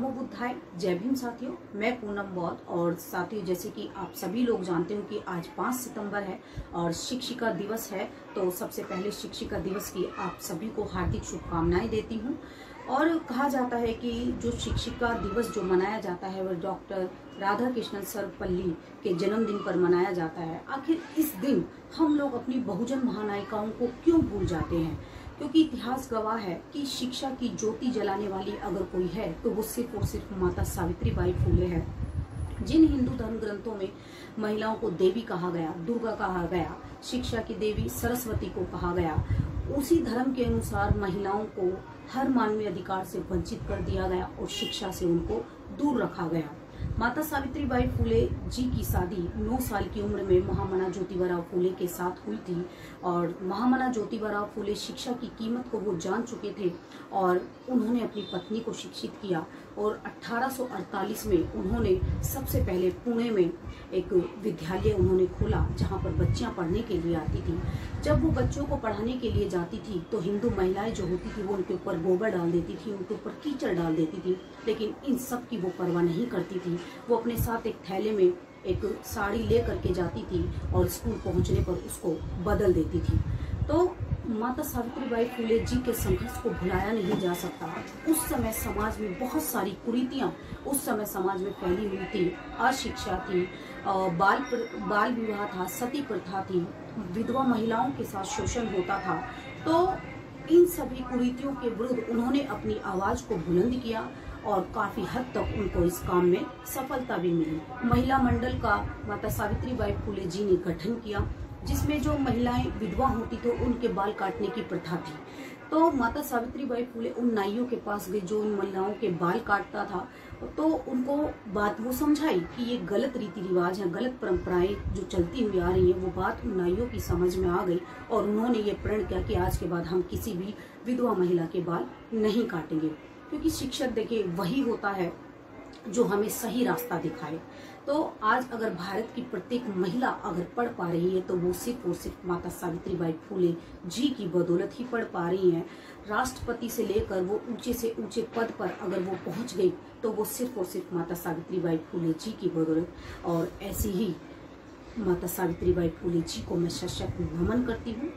नमो बुद्धाय, जय भीम साथियों। मैं पूनम बौद्ध। और साथियों, जैसे कि आप सभी लोग जानते हो कि आज 5 सितंबर है और शिक्षिका दिवस है। तो सबसे पहले शिक्षिका दिवस की आप सभी को हार्दिक शुभकामनाएं देती हूं। और कहा जाता है कि जो शिक्षिका दिवस जो मनाया जाता है वह डॉक्टर राधा कृष्णन सर्वपल्ली के जन्मदिन पर मनाया जाता है। आखिर इस दिन हम लोग अपनी बहुजन महानायिकाओं को क्यों भूल जाते हैं? क्योंकि इतिहास गवाह है कि शिक्षा की ज्योति जलाने वाली अगर कोई है तो वो सिर्फ और सिर्फ माता सावित्रीबाई फुले है। जिन हिंदू धर्म ग्रंथों में महिलाओं को देवी कहा गया, दुर्गा कहा गया, शिक्षा की देवी सरस्वती को कहा गया, उसी धर्म के अनुसार महिलाओं को हर मानवीय अधिकार से वंचित कर दिया गया और शिक्षा से उनको दूर रखा गया। माता सावित्रीबाई फुले जी की शादी 9 साल की उम्र में महामना ज्योतिबा फुले के साथ हुई थी। और महामना ज्योतिबा फुले शिक्षा की कीमत को वो जान चुके थे और उन्होंने अपनी पत्नी को शिक्षित किया। और 1848 में उन्होंने सबसे पहले पुणे में एक विद्यालय उन्होंने खोला जहाँ पर बच्चियाँ पढ़ने के लिए आती थी। जब वो बच्चों को पढ़ाने के लिए जाती थी तो हिंदू महिलाएं जो होती थी वो उनके ऊपर गोबर डाल देती थी, उनके ऊपर कीचड़ डाल देती थी, लेकिन इन सब की वो परवाह नहीं करती थी। वो अपने साथ एक थैले में एक साड़ी ले करके जाती थी और स्कूल पहुंचने पर उसको बदल देती थी। तो माता सावित्रीबाई फुले जी के संघर्ष को भुलाया नहीं जा सकता। उस समय समाज में बहुत सारी कुरीतियां उस समय समाज में फैली हुई थी। अशिक्षा थी, बाल विवाह था, सती प्रथा थी, विधवा महिलाओं के साथ शोषण होता था। तो इन सभी कुरीतियों के विरुद्ध उन्होंने अपनी आवाज को बुलंद किया और काफी हद तक उनको इस काम में सफलता भी मिली। महिला मंडल का माता सावित्रीबाई फुले जी ने गठन किया, जिसमें जो महिलाएं विधवा होती थी उनके बाल काटने की प्रथा थी। तो माता सावित्रीबाई फुले उन नाइयों के पास गई जो उन महिलाओं के बाल काटता था, तो उनको बात वो समझाई कि ये गलत रीति रिवाज है, गलत परंपराएं जो चलती हुई आ रही है। वो बात उन नाइयों की समझ में आ गई और उन्होंने ये प्रण किया कि आज के बाद हम किसी भी विधवा महिला के बाल नहीं काटेंगे। क्योंकि शिक्षक देखिए वही होता है जो हमें सही रास्ता दिखाए। तो आज अगर भारत की प्रत्येक महिला अगर पढ़ पा रही है तो वो सिर्फ और सिर्फ माता सावित्रीबाई फुले जी की बदौलत ही पढ़ पा रही हैं। राष्ट्रपति से लेकर वो ऊंचे से ऊंचे पद पर अगर वो पहुंच गई तो वो सिर्फ और सिर्फ माता सावित्रीबाई फुले जी की बदौलत। और ऐसी ही माता सावित्रीबाई फुले जी को मैं सशक्त नमन करती हूँ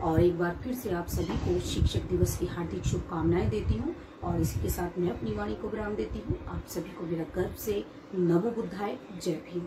और एक बार फिर से आप सभी को शिक्षक दिवस की हार्दिक शुभकामनाएं देती हूँ। और इसी के साथ मैं अपनी वाणी को विराम देती हूँ। आप सभी को मेरा गर्व से नमो बुद्धाय, जय भीम।